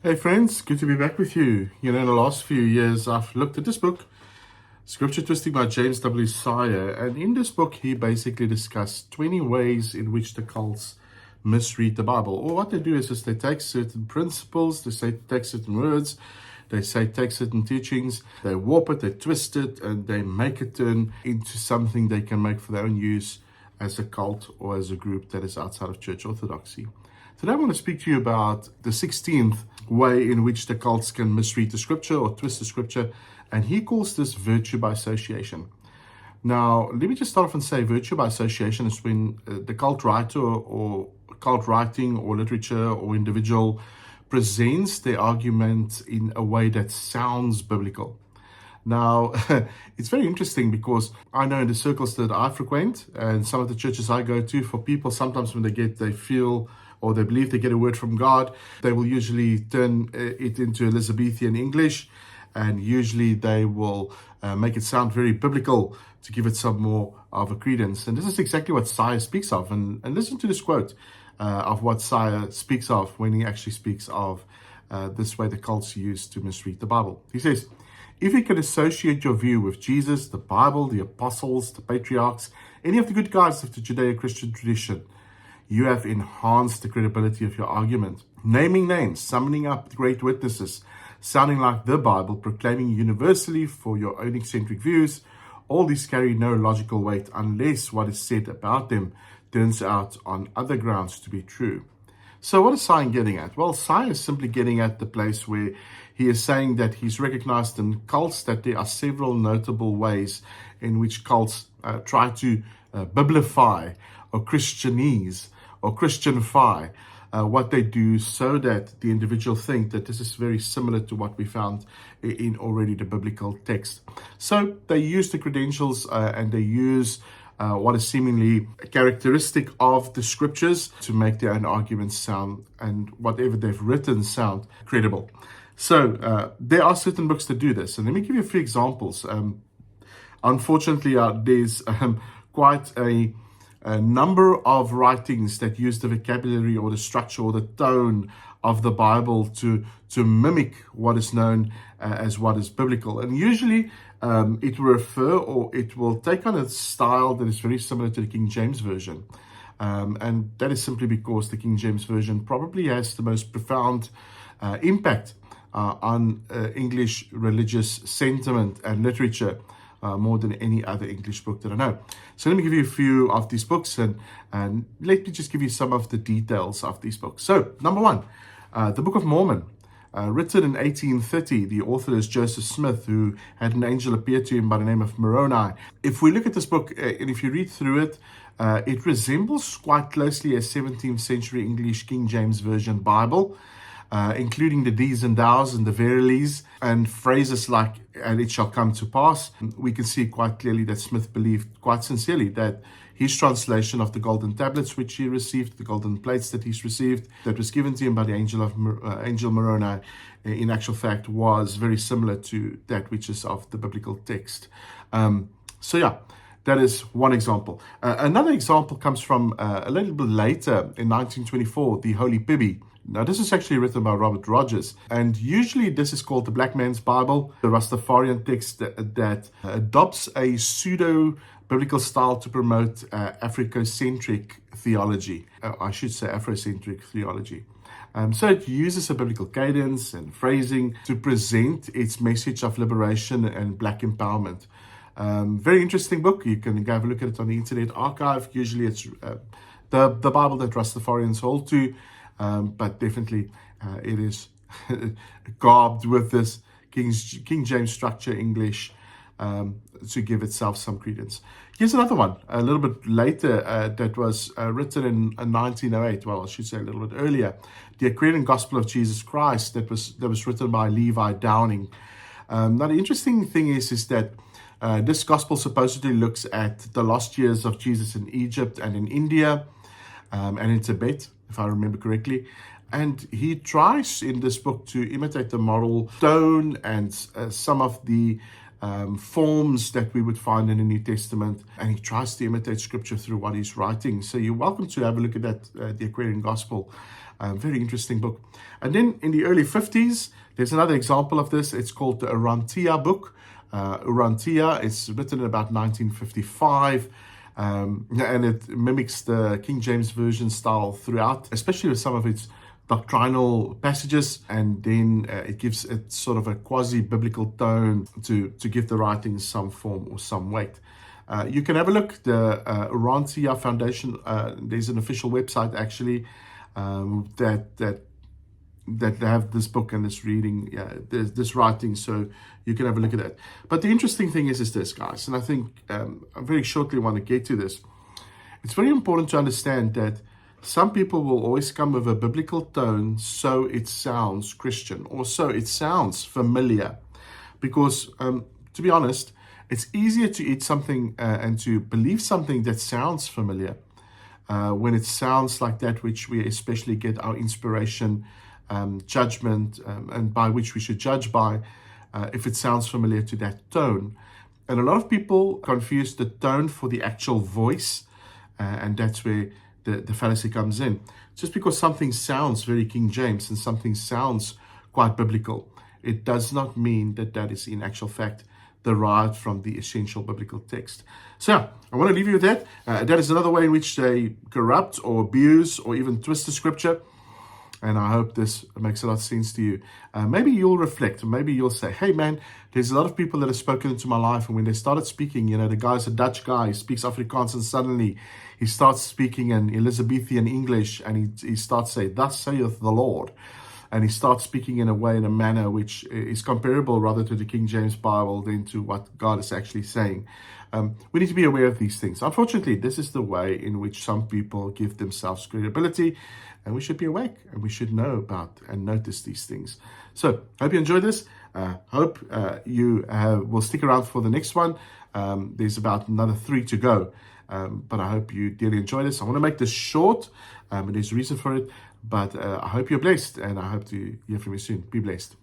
Hey friends, good to be back with you. In the last few years, I've looked at this book, Scripture Twisting by James W. Sire, and in this book, he basically discussed 20 ways in which the cults misread the Bible. Or what they do is they take certain principles, take certain words, take certain teachings, they warp it, they twist it, and they make it turn into something they can make for their own use as a cult or as a group that is outside of church orthodoxy. Today I want to speak to you about the 16th way in which the cults can misread the scripture or twist the scripture, and he calls this virtue by association. Now, let me just start off and say virtue by association is when the cult writer or cult writing or literature or individual presents their argument in a way that sounds biblical. Now, it's very interesting because I know in the circles that I frequent and some of the churches I go to, for people, sometimes when they feel or they believe they get a word from God, they will usually turn it into Elizabethan English, and usually they will make it sound very biblical to give it some more of a credence. And this is exactly what Sire speaks of. And listen to this quote of what Sire speaks of when he actually speaks of this way the cults use to misread the Bible. He says, "If you can associate your view with Jesus, the Bible, the apostles, the patriarchs, any of the good guys of the Judeo-Christian tradition, you have enhanced the credibility of your argument. Naming names, summoning up great witnesses, sounding like the Bible, proclaiming universally for your own eccentric views, all these carry no logical weight unless what is said about them turns out on other grounds to be true." So what is Sire getting at? Well, Sire is simply getting at the place where he is saying that he's recognized in cults that there are several notable ways in which cults try to biblify or Christianize or Christianify what they do so that the individual think that this is very similar to what we found in already the biblical text. So they use the credentials and they use what is seemingly characteristic of the scriptures to make their own arguments sound and whatever they've written sound credible. So there are certain books that do this. And let me give you a few examples. Unfortunately, there's quite a number of writings that use the vocabulary or the structure or the tone of the Bible to mimic what is known as what is biblical. And usually it will refer or it will take on a style that is very similar to the King James Version. And that is simply because the King James Version probably has the most profound impact on English religious sentiment and literature, more than any other English book that I know. So let me give you a few of these books and let me just give you some of the details of these books. So, number one, the Book of Mormon. Written in 1830, the author is Joseph Smith, who had an angel appear to him by the name of Moroni. If we look at this book, and if you read through it, it resembles quite closely a 17th century English King James Version Bible, including the these and thous and the verilies and phrases like, "and it shall come to pass." We can see quite clearly that Smith believed quite sincerely that his translation of the golden tablets which he received, the golden plates that he's received, that was given to him by the angel Moroni, in actual fact was very similar to that which is of the biblical text. That is one example. Another example comes from a little bit later in 1924, the Holy Pibby. Now, this is actually written by Robert Rogers, and usually this is called the Black Man's Bible, the Rastafarian text that adopts a pseudo-biblical style to promote Afrocentric theology. I should say Afrocentric theology. So it uses a biblical cadence and phrasing to present its message of liberation and black empowerment. Very interesting book. You can go have a look at it on the Internet Archive. Usually it's the Bible that Rastafarians hold to. But definitely it is garbed with this King James structure English to give itself some credence. Here's another one, a little bit later, that was written in 1908. Well, I should say a little bit earlier. The Aquarian Gospel of Jesus Christ that was written by Levi Downing. Now, the interesting thing is that this gospel supposedly looks at the lost years of Jesus in Egypt and in India and in Tibet, if I remember correctly. And he tries in this book to imitate the moral tone and some of the forms that we would find in the New Testament. And he tries to imitate scripture through what he's writing. So you're welcome to have a look at that, the Aquarian Gospel. Very interesting book. And then in the early 50s, there's another example of this. It's called the Urantia book. Urantia is written in about 1955. And it mimics the King James Version style throughout, especially with some of its doctrinal passages, and then it gives it sort of a quasi-biblical tone to give the writings some form or some weight. You can have a look. The Urantia Foundation, there's an official website actually that have this book and this reading, this writing, so you can have a look at it. But the interesting thing is this, guys, and I think I very shortly want to get to this. It's very important to understand that some people will always come with a biblical tone, so it sounds Christian, or so it sounds familiar. Because, to be honest, it's easier to eat something and to believe something that sounds familiar when it sounds like that which we especially get our inspiration, judgment, and by which we should judge by, if it sounds familiar to that tone. And a lot of people confuse the tone for the actual voice, and that's where the fallacy comes in. Just because something sounds very King James and something sounds quite biblical, it does not mean that that is in actual fact derived from the essential biblical text. So I want to leave you with that. That is another way in which they corrupt or abuse or even twist the scripture. And I hope this makes a lot of sense to you. Maybe you'll reflect. Maybe you'll say, hey, man, there's a lot of people that have spoken into my life. And when they started speaking, the guy's a Dutch guy. He speaks Afrikaans, and suddenly he starts speaking in Elizabethan English. And he starts saying, thus saith the Lord. And he starts speaking in a manner which is comparable rather to the King James Bible than to what God is actually saying. We need to be aware of these things. Unfortunately, this is the way in which some people give themselves credibility, and we should be awake and we should know about and notice these things. So, hope you enjoyed this. Hope you will stick around for the next one. There's about another 3 to go. But I hope you dearly enjoy this. I want to make this short, and there's a reason for it. But I hope you're blessed, and I hope to hear from you soon. Be blessed.